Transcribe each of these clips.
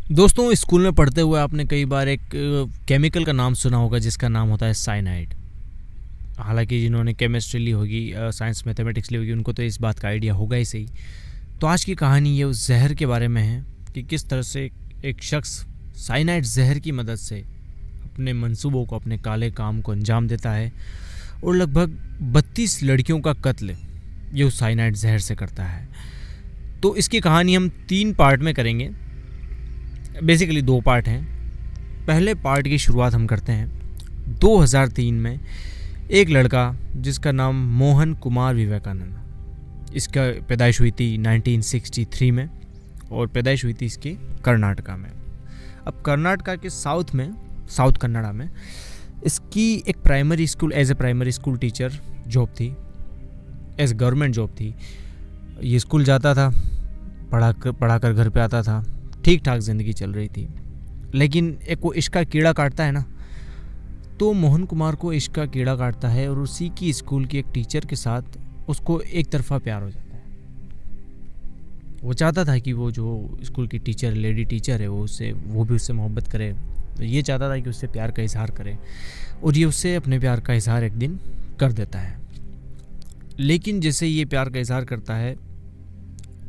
दोस्तों, स्कूल में पढ़ते हुए आपने कई बार एक केमिकल का नाम सुना होगा जिसका नाम होता है साइनाइड। हालांकि जिन्होंने केमिस्ट्री ली होगी, साइंस मैथमेटिक्स ली होगी, उनको तो इस बात का आइडिया होगा ही सही। तो आज की कहानी ये उस जहर के बारे में है कि किस तरह से एक शख्स साइनाइड जहर की मदद से अपने मंसूबों को, अपने काले काम को अंजाम देता है और लगभग 32 लड़कियों का कत्ल ये उस साइनाइड जहर से करता है। तो इसकी कहानी हम 3 पार्ट में करेंगे। बेसिकली 2 पार्ट हैं। पहले पार्ट की शुरुआत हम करते हैं 2003 में। एक लड़का जिसका नाम मोहन कुमार विवेकानंद, इसका पैदाइश हुई थी 1963 में और पैदाइश हुई थी इसके कर्नाटका में। अब कर्नाटका के साउथ कन्नड़ा में इसकी एक primary school, as a primary school teacher job थी, एज गवर्नमेंट जॉब थी। ये स्कूल जाता था, पढ़ा कर घर पे आता था, ठीक ठाक ज़िंदगी चल रही थी। लेकिन एक वो इश्क का कीड़ा काटता है ना, तो मोहन कुमार को इश्क का कीड़ा काटता है और उसी की स्कूल की एक टीचर के साथ उसको एक तरफा प्यार हो जाता है। वो चाहता था कि वो जो स्कूल की टीचर, लेडी टीचर है, वो भी उससे मोहब्बत करे। तो ये चाहता था कि उससे प्यार का इजहार करे और ये उससे अपने प्यार का इजहार एक दिन कर देता है। लेकिन जैसे ये प्यार का इजहार करता है,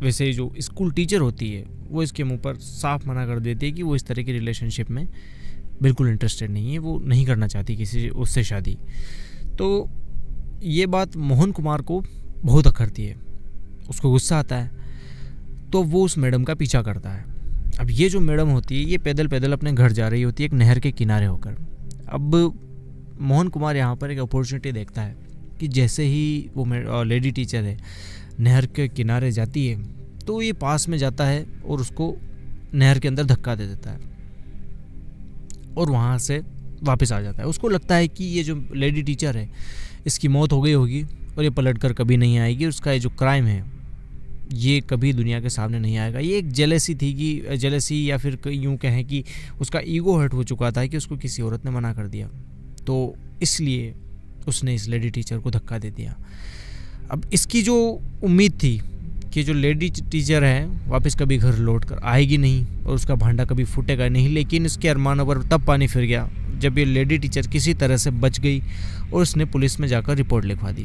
वैसे जो स्कूल टीचर होती है वो इसके मुंह पर साफ मना कर देती है कि वो इस तरह की रिलेशनशिप में बिल्कुल इंटरेस्टेड नहीं है, वो नहीं करना चाहती किसी उससे शादी। तो ये बात मोहन कुमार को बहुत अखरती है, उसको गुस्सा आता है। तो वो उस मैडम का पीछा करता है। अब ये जो मैडम होती है ये पैदल पैदल अपने घर जा रही होती है, एक नहर के किनारे होकर। अब मोहन कुमार यहाँ पर एक अपॉर्चुनिटी देखता है कि जैसे ही वो लेडी टीचर है नहर के किनारे जाती है तो ये पास में जाता है और उसको नहर के अंदर धक्का दे देता है और वहाँ से वापस आ जाता है। उसको लगता है कि ये जो लेडी टीचर है इसकी मौत हो गई होगी और ये पलट कर कभी नहीं आएगी, उसका ये जो क्राइम है ये कभी दुनिया के सामने नहीं आएगा। ये एक जेलेसी थी, कि जेलेसी या फिर यूँ कहें कि उसका ईगो हर्ट हो चुका था कि उसको किसी औरत ने मना कर दिया, तो इसलिए उसने इस लेडी टीचर को धक्का दे दिया। अब इसकी जो उम्मीद थी कि जो लेडी टीचर है वापस कभी घर लौट कर आएगी नहीं और उसका भांडा कभी फूटेगा नहीं, लेकिन इसके अरमानों पर तब पानी फिर गया जब ये लेडी टीचर किसी तरह से बच गई और उसने पुलिस में जाकर रिपोर्ट लिखवा दी।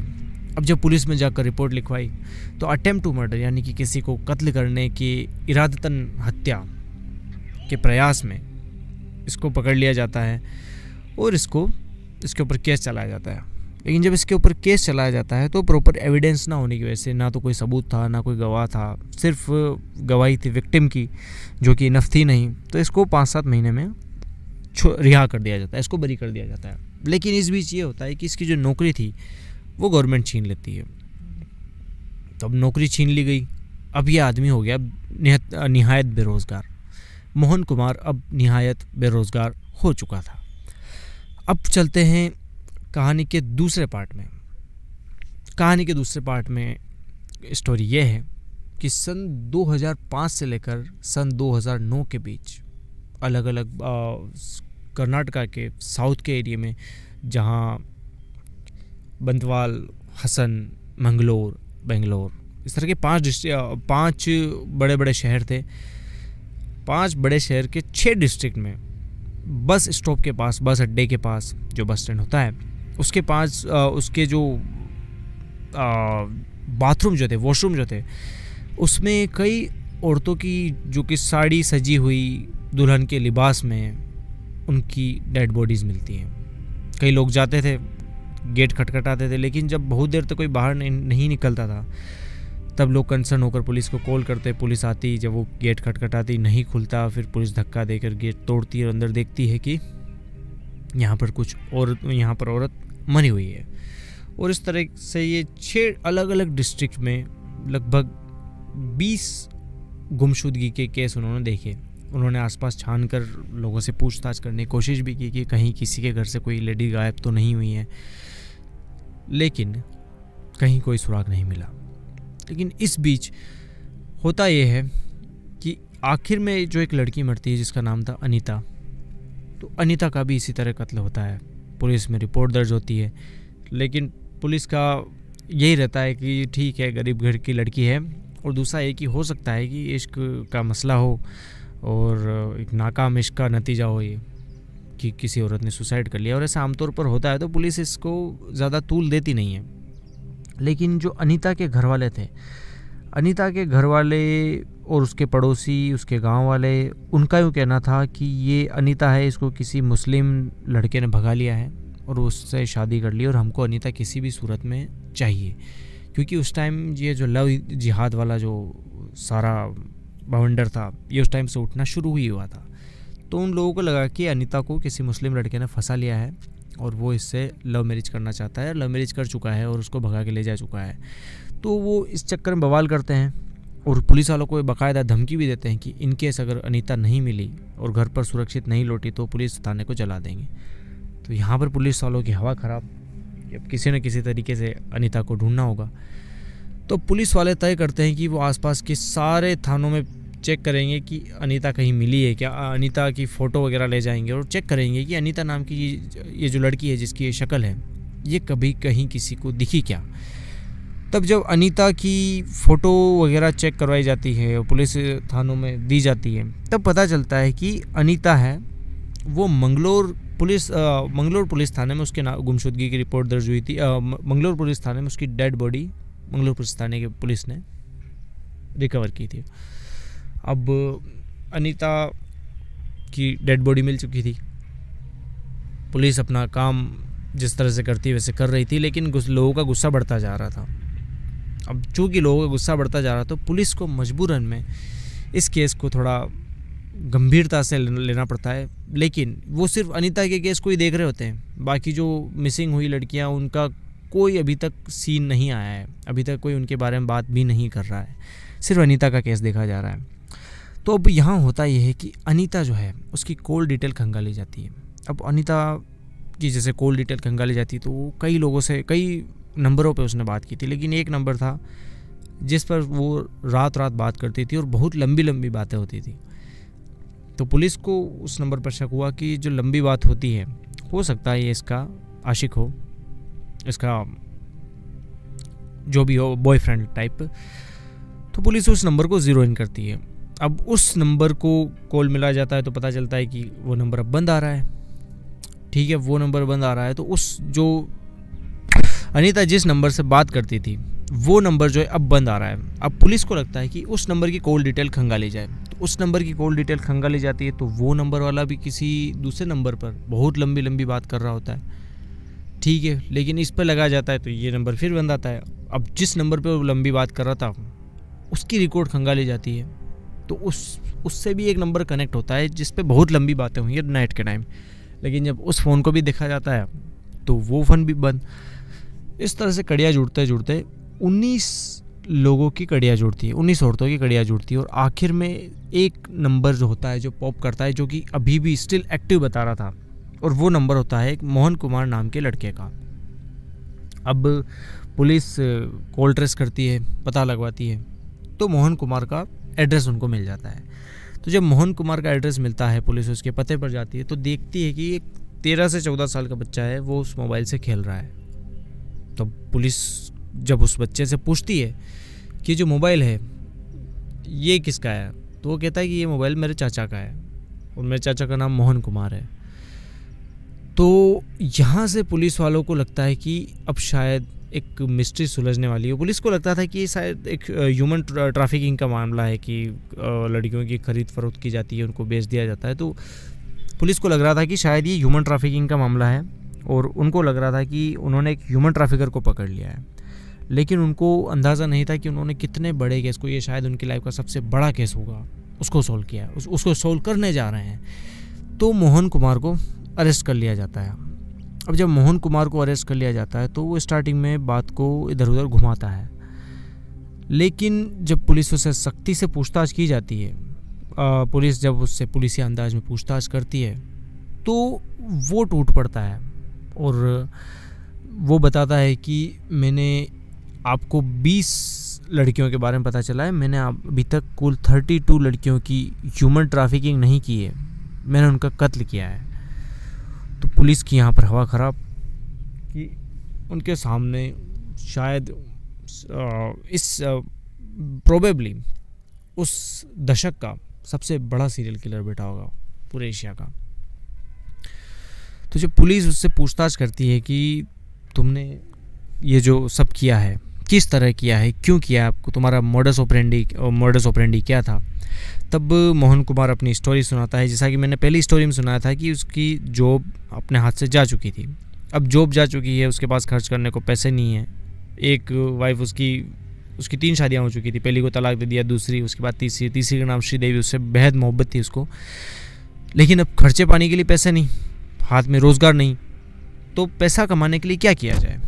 अब जब पुलिस में जाकर रिपोर्ट लिखवाई तो अटेम्प्ट टू मर्डर, यानी कि किसी को कत्ल करने की इरादतन हत्या के प्रयास में इसको पकड़ लिया जाता है और इसके ऊपर केस चलाया जाता है। लेकिन जब इसके ऊपर केस चलाया जाता है तो प्रॉपर एविडेंस ना होने की वजह से, ना तो कोई सबूत था ना कोई गवाह था, सिर्फ गवाही थी विक्टिम की जो कि इनफ थी नहीं, तो इसको 5-7 महीने में रिहा कर दिया जाता है, इसको बरी कर दिया जाता है। लेकिन इस बीच ये होता है कि इसकी जो नौकरी थी वो गवर्नमेंट छीन लेती है। तो अब नौकरी छीन ली गई, अब ये आदमी हो गया निहायत बेरोज़गार। मोहन कुमार अब निहायत बेरोज़गार हो चुका था। अब चलते हैं कहानी के दूसरे पार्ट में। कहानी के दूसरे पार्ट में स्टोरी ये है कि सन 2005 से लेकर सन 2009 के बीच अलग अलग कर्नाटका के साउथ के एरिया में, जहाँ बंतवाल, हसन, मंगलोर, बेंगलोर, इस तरह के 5 बड़े बड़े शहर थे। 5 बड़े शहर के 6 डिस्ट्रिक्ट में बस स्टॉप के पास, बस अड्डे के पास जो बस स्टैंड होता है उसके पास उसके जो बाथरूम जो थे, वॉशरूम जो थे, उसमें कई औरतों की जो कि साड़ी सजी हुई दुल्हन के लिबास में उनकी डेड बॉडीज़ मिलती हैं। कई लोग जाते थे, गेट खटखटाते थे, लेकिन जब बहुत देर तक कोई बाहर नहीं निकलता था तब लोग कंसर्न होकर पुलिस को कॉल करते। पुलिस आती, जब वो गेट खटखटाती नहीं खुलता, फिर पुलिस धक्का देकर गेट तोड़ती और अंदर देखती है कि यहाँ पर औरत मरी हुई है। और इस तरह से ये 6 अलग अलग डिस्ट्रिक्ट में लगभग 20 गुमशुदगी के केस उन्होंने देखे। उन्होंने आसपास छान कर लोगों से पूछताछ करने की कोशिश भी की कि कहीं किसी के घर से कोई लेडी गायब तो नहीं हुई है, लेकिन कहीं कोई सुराग नहीं मिला। लेकिन इस बीच होता यह है कि आखिर में जो एक लड़की मरती है जिसका नाम था अनीता, तो अनीता का भी इसी तरह कत्ल होता है। पुलिस में रिपोर्ट दर्ज होती है, लेकिन पुलिस का यही रहता है कि ठीक है, गरीब घर की लड़की है, और दूसरा ये कि हो सकता है कि इश्क का मसला हो और एक नाकाम इश्क का नतीजा हो ये कि किसी औरत ने सुसाइड कर लिया। और ऐसा आमतौर पर होता है तो पुलिस इसको ज़्यादा तूल देती नहीं है। लेकिन जो अनीता के घर वाले थे, अनीता के घर वाले और उसके पड़ोसी, उसके गांव वाले, उनका यूँ कहना था कि ये अनीता है, इसको किसी मुस्लिम लड़के ने भगा लिया है और उससे शादी कर ली और हमको अनीता किसी भी सूरत में चाहिए। क्योंकि उस टाइम ये जो लव जिहाद वाला जो सारा बवंडर था ये उस टाइम से उठना शुरू ही हुआ था। तो उन लोगों को लगा कि अनीता को किसी मुस्लिम लड़के ने फंसा लिया है और वो इससे लव मैरिज करना चाहता है, लव मैरिज कर चुका है और उसको भगा के ले जा चुका है। तो वो इस चक्कर में बवाल करते हैं और पुलिस वालों को बाकायदा धमकी भी देते हैं कि इनकेस अगर अनीता नहीं मिली और घर पर सुरक्षित नहीं लौटी तो पुलिस थाने को जला देंगे। तो यहाँ पर पुलिस वालों की हवा ख़राब, अब किसी न किसी तरीके से अनीता को ढूंढना होगा। तो पुलिस वाले तय करते हैं कि वो आसपास के सारे थानों में चेक करेंगे कि अनीता कहीं मिली है क्या, अनीता की फ़ोटो वगैरह ले जाएंगे और चेक करेंगे कि अनीता नाम की ये जो लड़की है जिसकी ये शक्ल है ये कभी कहीं किसी को दिखी क्या। तब जब अनीता की फ़ोटो वगैरह चेक करवाई जाती है और पुलिस थानों में दी जाती है तब पता चलता है कि अनीता है वो मंगलोर पुलिस थाने में उसके गुमशुदगी की रिपोर्ट दर्ज हुई थी। मंगलोर पुलिस थाने में उसकी डेड बॉडी मंगलोर पुलिस थाने के पुलिस ने रिकवर की थी। अब अनीता की डेड बॉडी मिल चुकी थी, पुलिस अपना काम जिस तरह से करती वैसे कर रही थी, लेकिन लोगों का गुस्सा बढ़ता जा रहा था। अब चूँकि लोगों का गुस्सा बढ़ता जा रहा तो पुलिस को मजबूरन में इस केस को थोड़ा गंभीरता से लेना पड़ता है। लेकिन वो सिर्फ अनीता के केस को ही देख रहे होते हैं, बाकी जो मिसिंग हुई लड़कियां उनका कोई अभी तक सीन नहीं आया है, अभी तक कोई उनके बारे में बात भी नहीं कर रहा है, सिर्फ अनीता का केस देखा जा रहा है। तो अब यहाँ होता यह है कि अनीता जो है उसकी कॉल डिटेल खंगाली जाती है। अब अनीता की जैसे कॉल डिटेल खंगाली जाती है तो वो कई लोगों से कई नंबरों पे उसने बात की थी, लेकिन एक नंबर था जिस पर वो रात रात बात करती थी और बहुत लंबी लंबी बातें होती थी। तो पुलिस को उस नंबर पर शक हुआ कि जो लंबी बात होती है हो सकता है ये इसका आशिक हो, इसका जो भी हो बॉयफ्रेंड टाइप। तो पुलिस उस नंबर को ज़ीरो इन करती है। अब उस नंबर को कॉल मिला जाता है तो पता चलता है कि वो नंबर अब बंद आ रहा है। ठीक है, वो नंबर बंद आ रहा है तो उस जो अनीता जिस नंबर से बात करती थी वो नंबर जो है अब बंद आ रहा है। अब पुलिस को लगता है कि उस नंबर की कॉल डिटेल खंगाली जाए, तो उस नंबर की कॉल डिटेल खंगाली जाती है तो वो नंबर वाला भी किसी दूसरे नंबर पर बहुत लंबी लंबी बात कर रहा होता है। ठीक है, लेकिन इस पर लगा जाता है तो ये नंबर फिर बंद आता है। अब जिस नंबर पर वो लंबी बात कर रहा था उसकी रिकॉर्ड खंगाली जाती है तो उससे भी एक नंबर कनेक्ट होता है जिस पे बहुत लंबी बातें हुई है नाइट के टाइम, लेकिन जब उस फ़ोन को भी देखा जाता है तो वो फ़ोन भी बंद। इस तरह से कड़ियाँ जुड़ते जुड़ते 19 लोगों की कड़ियाँ जुड़ती है, 19 औरतों की कड़ियाँ जुड़ती है और आखिर में एक नंबर जो होता है जो पॉप करता है, जो कि अभी भी स्टिल एक्टिव बता रहा था, और वो नंबर होता है एक मोहन कुमार नाम के लड़के का। अब पुलिस कॉल ट्रेस करती है, पता लगवाती है तो मोहन कुमार का एड्रेस उनको मिल जाता है। तो जब मोहन कुमार का एड्रेस मिलता है पुलिस उसके पते पर जाती है तो देखती है कि एक 13 से 14 साल का बच्चा है वो उस मोबाइल से खेल रहा है। तो पुलिस जब उस बच्चे से पूछती है कि जो मोबाइल है ये किसका है, तो वो कहता है कि ये मोबाइल मेरे चाचा का है और मेरे चाचा का नाम मोहन कुमार है। तो यहाँ से पुलिस वालों को लगता है कि अब शायद एक मिस्ट्री सुलझने वाली है। पुलिस को लगता था कि शायद एक ह्यूमन ट्रैफिकिंग का मामला है कि लड़कियों की खरीद फरोख्त की जाती है, उनको बेच दिया जाता है। तो पुलिस को लग रहा था कि शायद ये ह्यूमन ट्रैफिकिंग का मामला है और उनको लग रहा था कि उन्होंने एक ह्यूमन ट्रैफिकर को पकड़ लिया है, लेकिन उनको अंदाज़ा नहीं था कि उन्होंने कितने बड़े केस को, ये शायद उनकी लाइफ का सबसे बड़ा केस होगा, उसको सॉल्व किया है, उसको सॉल्व करने जा रहे हैं। तो मोहन कुमार को अरेस्ट कर लिया जाता है। अब जब मोहन कुमार को अरेस्ट कर लिया जाता है तो वो स्टार्टिंग में बात को इधर उधर घुमाता है, लेकिन जब पुलिस उससे सख्ती से पूछताछ की जाती है, पुलिस जब उससे पुलिसिया अंदाज में पूछताछ करती है तो वो टूट पड़ता है और वो बताता है कि मैंने आपको 20 लड़कियों के बारे में पता चला है, मैंने अभी तक कुल 32 लड़कियों की ह्यूमन ट्रैफिकिंग नहीं की है, मैंने उनका कत्ल किया है। तो पुलिस की यहाँ पर हवा ख़राब कि उनके सामने शायद इस प्रोबेबली उस दशक का सबसे बड़ा सीरियल किलर बैठा होगा पूरे एशिया का। तो जब पुलिस उससे पूछताछ करती है कि तुमने ये जो सब किया है किस तरह किया है, क्यों किया, आपको तुम्हारा मोडस ऑपरेंडी क्या था, तब मोहन कुमार अपनी स्टोरी सुनाता है। जैसा कि मैंने पहली स्टोरी में सुनाया था कि उसकी जॉब अपने हाथ से जा चुकी थी। अब जॉब जा चुकी है, उसके पास खर्च करने को पैसे नहीं है। एक वाइफ उसकी 3 शादियाँ हो चुकी थी, पहली को तलाक दे दिया, दूसरी, उसके बाद तीसरी का नाम श्रीदेवी, उससे बेहद मोहब्बत थी उसको, लेकिन अब खर्चे पाने के लिए पैसे नहीं, हाथ में रोज़गार नहीं, तो पैसा कमाने के लिए क्या किया जाए।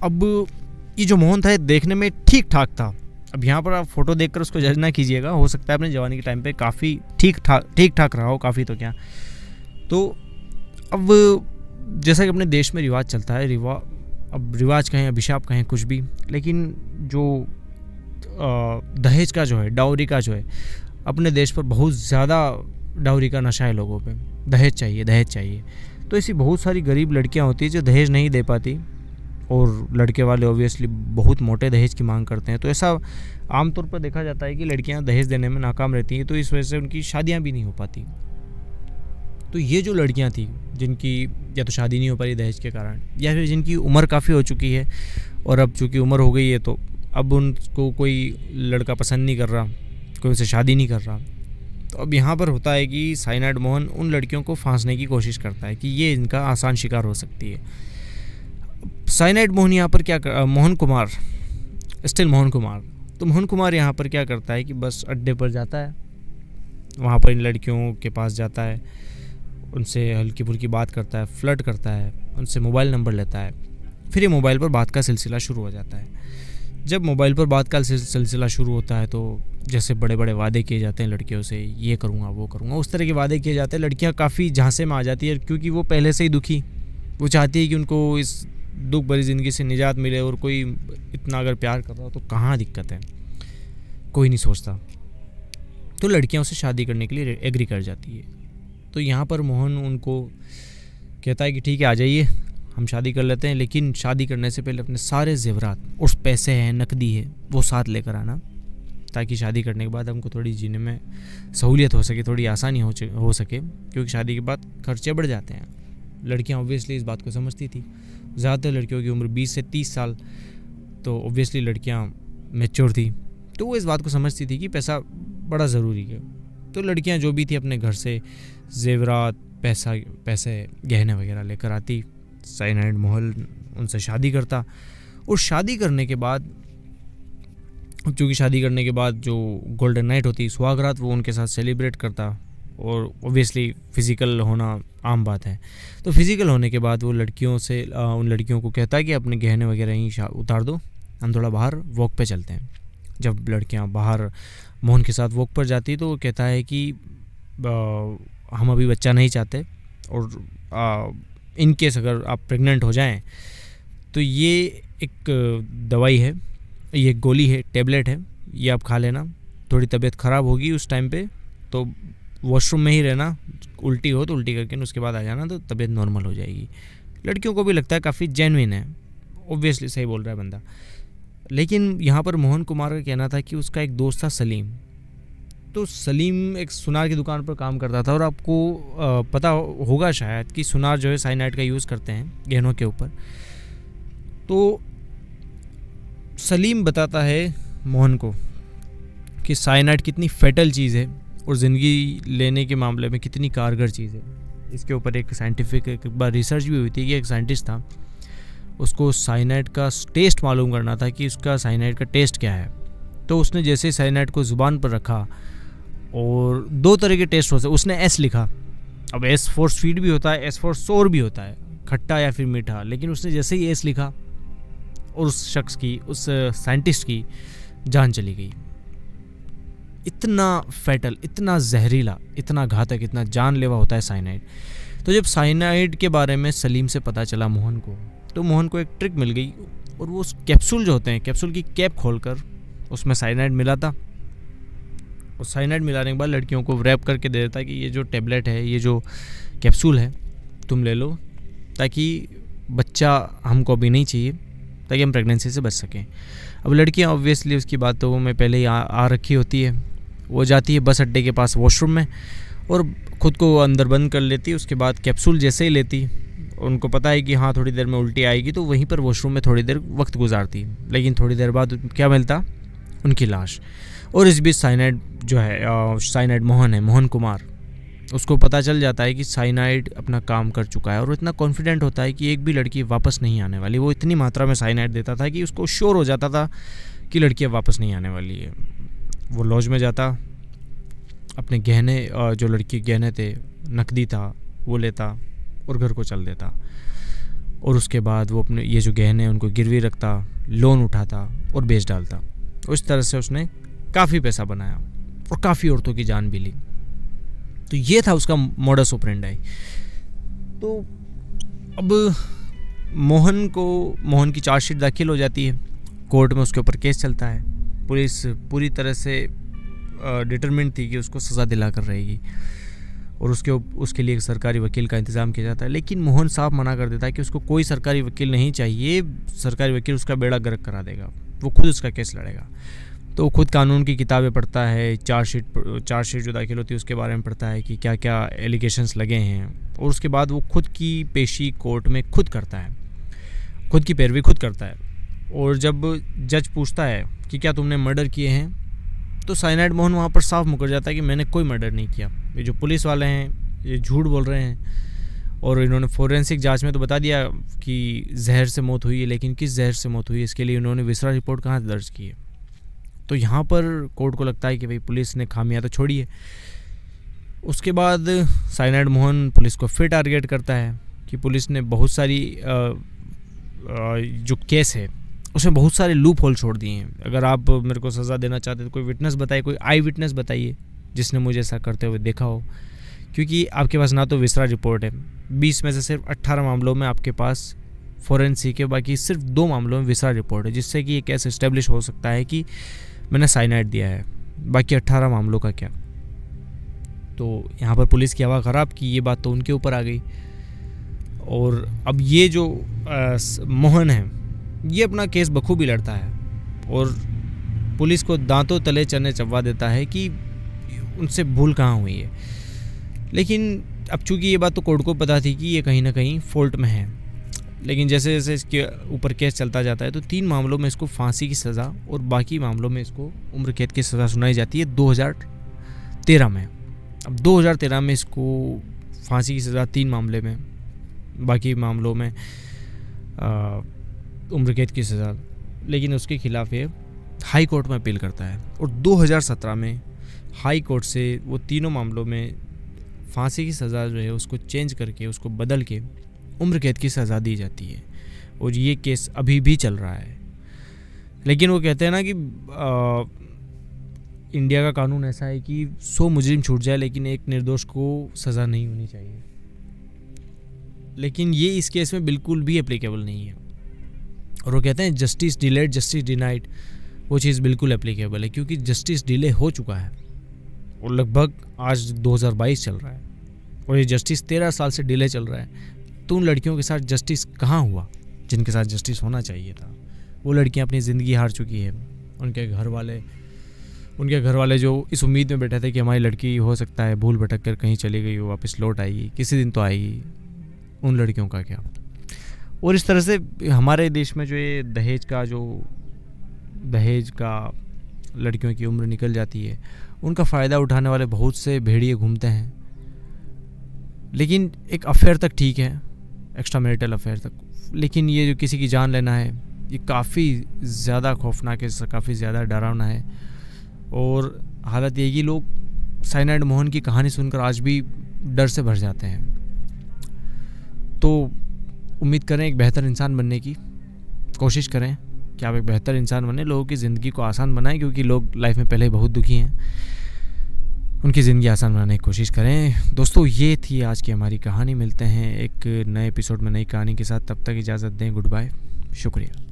अब ये जो मोहन था देखने में ठीक ठाक था। अब यहाँ पर आप फोटो देखकर उसको जज ना कीजिएगा, हो सकता है अपने जवानी के टाइम पे काफ़ी ठीक ठाक रहा हो, काफ़ी तो क्या। तो अब जैसा कि अपने देश में रिवाज चलता है, अब रिवाज कहें, अभिशाप कहें, कुछ भी, लेकिन जो दहेज का जो है, डाउरी का जो है, अपने देश पर बहुत ज़्यादा डाउरी का नशा है लोगों पे। दहेज चाहिए। तो ऐसी बहुत सारी गरीब लड़कियां होती हैं जो दहेज नहीं दे पाती, और लड़के वाले ऑब्वियसली बहुत मोटे दहेज की मांग करते हैं। तो ऐसा आमतौर पर देखा जाता है कि लड़कियां दहेज देने में नाकाम रहती हैं, तो इस वजह से उनकी शादियां भी नहीं हो पाती। तो ये जो लड़कियां थी जिनकी या तो शादी नहीं हो पाई दहेज के कारण, या फिर जिनकी उम्र काफ़ी हो चुकी है, और अब चूँकि उम्र हो गई है तो अब उनको कोई लड़का पसंद नहीं कर रहा, कोई उनसे शादी नहीं कर रहा, तो अब यहाँ पर होता है कि साइनाइड मोहन उन लड़कियों को फांसने की कोशिश करता है कि ये इनका आसान शिकार हो सकती है। साइनाइड मोहन यहाँ पर मोहन कुमार तो मोहन कुमार यहाँ पर क्या करता है कि बस अड्डे पर जाता है, वहाँ पर इन लड़कियों के पास जाता है, उनसे हल्की फुल्की बात करता है, फ्लर्ट करता है, उनसे मोबाइल नंबर लेता है। फिर ये मोबाइल पर बात का सिलसिला शुरू हो जाता है। जब मोबाइल पर बात का सिलसिला शुरू होता है तो जैसे बड़े बड़े वादे किए जाते हैं लड़कियों से, ये करूँगा वो करूँगा, उस तरह के वादे किए जाते हैं। लड़कियाँ काफ़ी झांसे में आ जाती है, क्योंकि वो पहले से ही दुखी, वो चाहती है कि उनको इस दुख भरी ज़िंदगी से निजात मिले, और कोई इतना अगर प्यार कर रहा हो तो कहाँ दिक्कत है, कोई नहीं सोचता। तो लड़कियाँ उसे शादी करने के लिए एग्री कर जाती है। तो यहाँ पर मोहन उनको कहता है कि ठीक है, आ जाइए, हम शादी कर लेते हैं, लेकिन शादी करने से पहले अपने सारे जेवरात, उस पैसे हैं, नकदी है, वो साथ लेकर आना, ताकि शादी करने के बाद हमको थोड़ी जीने में सहूलियत हो सके, थोड़ी आसानी हो सके, क्योंकि शादी के बाद खर्चे बढ़ जाते हैं। लड़कियां ऑब्वियसली इस बात को समझती थी। ज़्यादातर लड़कियों की उम्र 20 से 30 साल, तो ऑब्वियसली लड़कियां मैच्योर थी, तो वो इस बात को समझती थी कि पैसा बड़ा ज़रूरी है। तो लड़कियां जो भी थी अपने घर से जेवरात, पैसे, गहने वगैरह लेकर आती। साइनाइड मोहन उनसे शादी करता, और शादी करने के बाद, क्योंकि शादी करने के बाद जो गोल्डन नाइट होती, सुहागरात, वो उनके साथ सेलिब्रेट करता, और ऑब्वियसली फ़िज़िकल होना आम बात है। तो फिज़िकल होने के बाद वो उन लड़कियों को कहता है कि अपने गहने वगैरह ही उतार दो, हम थोड़ा बाहर वॉक पे चलते हैं। जब लड़कियां बाहर मोहन के साथ वॉक पर जाती तो वो कहता है कि हम अभी बच्चा नहीं चाहते, और इन केस अगर आप प्रेग्नेंट हो जाएं तो ये एक दवाई है, ये एक गोली है, टैबलेट है, ये आप खा लेना। थोड़ी तबीयत ख़राब होगी उस टाइम पे तो वॉशरूम में ही रहना, उल्टी हो तो उल्टी करके उसके बाद आ जाना, तो तबीयत नॉर्मल हो जाएगी। लड़कियों को भी लगता है काफ़ी जेन्युइन है, ऑब्वियसली सही बोल रहा है बंदा। लेकिन यहाँ पर मोहन कुमार का कहना था कि उसका एक दोस्त था सलीम, तो सलीम एक सुनार की दुकान पर काम करता था, और आपको पता होगा शायद कि सुनार जो है साइनाइड का यूज़ करते हैं गहनों के ऊपर। तो सलीम बताता है मोहन को कि साइनाइड कितनी फैटल चीज़ है, और ज़िंदगी लेने के मामले में कितनी कारगर चीज़ है। इसके ऊपर एक साइंटिफिक एक बार रिसर्च भी हुई थी कि एक साइंटिस्ट था, उसको साइनाइड का टेस्ट मालूम करना था कि उसका साइनाइड का टेस्ट क्या है। तो उसने जैसे साइनाइड को ज़ुबान पर रखा, और 2 तरह के टेस्ट होते हैं, उसने एस लिखा। अब एस फॉर स्वीट भी होता है, एस फॉर सोर भी होता है, खट्टा या फिर मीठा। लेकिन उसने जैसे ही एस लिखा, और उस शख्स की, उस साइंटिस्ट की जान चली गई। इतना फैटल, इतना जहरीला, इतना घातक, इतना जानलेवा होता है साइनाइड। तो जब साइनाइड के बारे में सलीम से पता चला मोहन को, तो मोहन को एक ट्रिक मिल गई, और वो कैप्सूल जो होते हैं, कैप्सूल की कैप खोलकर उसमें साइनाइड मिला था, और साइनाइड मिलाने के बाद लड़कियों को रैप करके दे देता कि ये जो टेबलेट है, ये जो कैप्सूल है, तुम ले लो, ताकि बच्चा हमको अभी नहीं चाहिए, ताकि हम प्रेगनेंसी से बच सकें। अब लड़कियां ऑब्वियसली उसकी बातों में पहले ही आ रखी होती है, वो जाती है बस अड्डे के पास वॉशरूम में और ख़ुद को अंदर बंद कर लेती है। उसके बाद कैप्सूल जैसे ही लेती, उनको पता है कि हाँ थोड़ी देर में उल्टी आएगी, तो वहीं पर वॉशरूम में थोड़ी देर वक्त गुजारती। लेकिन थोड़ी देर बाद क्या मिलता, उनकी लाश। और इस बीच साइनाइड जो है, साइनाइड मोहन है, मोहन कुमार, उसको पता चल जाता है कि साइनाइड अपना काम कर चुका है और वो इतना कॉन्फिडेंट होता है कि एक भी लड़की वापस नहीं आने वाली। वो इतनी मात्रा में साइनाइड देता था कि उसको श्योर हो जाता था कि लड़की अब वापस नहीं आने वाली है। वो लॉज में जाता, अपने गहने, जो लड़की के गहने थे, नकदी था, वो लेता और घर को चल देता। और उसके बाद वो अपने ये जो गहने हैं उनको गिरवी रखता, लोन उठाता और बेच डालता। उस तरह से उसने काफ़ी पैसा बनाया और काफ़ी औरतों की जान भी ली। तो ये था उसका मोडस ऑपरेंडी। तो अब मोहन की चार्जशीट दाखिल हो जाती है, कोर्ट में उसके ऊपर केस चलता है। पुलिस पूरी तरह से डिटरमिन्ड थी कि उसको सज़ा दिला कर रहेगी और उसके लिए एक सरकारी वकील का इंतज़ाम किया जाता है। लेकिन मोहन साहब मना कर देता है कि उसको कोई सरकारी वकील नहीं चाहिए, सरकारी वकील उसका बेड़ा गर्क करा देगा, वो खुद उसका केस लड़ेगा। तो वो खुद कानून की किताबें पढ़ता है, चार्जशीट जो दाखिल होती है उसके बारे में पढ़ता है कि क्या क्या एलिगेशंस लगे हैं, और उसके बाद वो खुद की पेशी कोर्ट में खुद करता है, खुद की पैरवी खुद करता है। और जब जज पूछता है कि क्या तुमने मर्डर किए हैं, तो साइनाइड मोहन वहाँ पर साफ मुकर जाता है कि मैंने कोई मर्डर नहीं किया। ये जो पुलिस वाले हैं ये झूठ बोल रहे हैं, और इन्होंने फोरेंसिक जांच में तो बता दिया कि जहर से मौत हुई है, लेकिन किस जहर से मौत हुई है इसके लिए उन्होंने विसरा रिपोर्ट कहाँ दर्ज की है। तो यहाँ पर कोर्ट को लगता है कि भाई पुलिस ने खामियां तो छोड़ी है। उसके बाद साइनाइड मोहन पुलिस को फिर टारगेट करता है कि पुलिस ने बहुत सारी जो केस है उसमें बहुत सारे लूप होल छोड़ दिए हैं। अगर आप मेरे को सज़ा देना चाहते तो कोई विटनेस बताइए, कोई आई विटनेस बताइए जिसने मुझे ऐसा करते हुए देखा हो, क्योंकि आपके पास ना तो विसरा रिपोर्ट है, 20 में से सिर्फ 18 मामलों में आपके पास फोरेंसिक है, बाकी सिर्फ 2 मामलों में विसरा रिपोर्ट है, जिससे कि ये केस इस्टेब्लिश हो सकता है कि मैंने साइनाइड दिया है। बाकी 18 मामलों का क्या। तो यहाँ पर पुलिस की हवा ख़राब की, ये बात तो उनके ऊपर आ गई। और अब ये जो मोहन है ये अपना केस बखूबी लड़ता है और पुलिस को दांतों तले चने चबवा देता है कि उनसे भूल कहाँ हुई है। लेकिन अब चूँकि ये बात तो कोर्ट को पता थी कि ये कहीं ना कहीं फॉल्ट में है, लेकिन जैसे जैसे इसके ऊपर केस चलता जाता है तो 3 मामलों में इसको फांसी की सज़ा और बाकी मामलों में इसको उम्र कैद की सज़ा सुनाई जाती है 2013 में। अब 2013 में इसको फांसी की सज़ा 3 मामले में, बाकी मामलों में उम्र कैद की सज़ा, लेकिन उसके खिलाफ ये हाई कोर्ट में अपील करता है और 2017 में हाई कोर्ट से वो तीनों मामलों में फांसी की सज़ा जो है उसको चेंज करके, उसको बदल के उम्र कैद की सज़ा दी जाती है। और ये केस अभी भी चल रहा है। लेकिन वो कहते हैं ना कि इंडिया का कानून ऐसा है कि 100 मुजरिम छूट जाए लेकिन एक निर्दोष को सज़ा नहीं होनी चाहिए। लेकिन ये इस केस में बिल्कुल भी एप्लीकेबल नहीं है। और वो कहते हैं जस्टिस डिलेड जस्टिस डिनाइड, वो चीज़ बिल्कुल एप्लीकेबल है, क्योंकि जस्टिस डिले हो चुका है और लगभग आज 2022 चल रहा है और ये जस्टिस 13 साल से डिले चल रहा है। तो उन लड़कियों के साथ जस्टिस कहाँ हुआ जिनके साथ जस्टिस होना चाहिए था? वो लड़कियाँ अपनी ज़िंदगी हार चुकी है। उनके घर वाले जो इस उम्मीद में बैठे थे कि हमारी लड़की हो सकता है भूल भटक कर कहीं चली गई, वो वापस लौट आएगी, किसी दिन तो आएगी, उन लड़कियों का क्या? और इस तरह से हमारे देश में जो ये दहेज का लड़कियों की उम्र निकल जाती है, उनका फ़ायदा उठाने वाले बहुत से भेड़िए घूमते हैं। लेकिन एक अफेयर तक ठीक है, एक्स्ट्रा मैरिटल अफेयर तक, लेकिन ये जो किसी की जान लेना है ये काफ़ी ज़्यादा खौफनाक है, काफ़ी ज़्यादा डरावना है। और हालत ये कि लोग साइनाइड मोहन की कहानी सुनकर आज भी डर से भर जाते हैं। तो उम्मीद करें एक बेहतर इंसान बनने की कोशिश करें कि आप एक बेहतर इंसान बने, लोगों की ज़िंदगी को आसान बनाएं, क्योंकि लोग लाइफ में पहले ही बहुत दुखी हैं। उनकी ज़िंदगी आसान बनाने की कोशिश करें। दोस्तों, ये थी आज की हमारी कहानी। मिलते हैं एक नए एपिसोड में नई कहानी के साथ, तब तक इजाज़त दें। गुड बाय, शुक्रिया।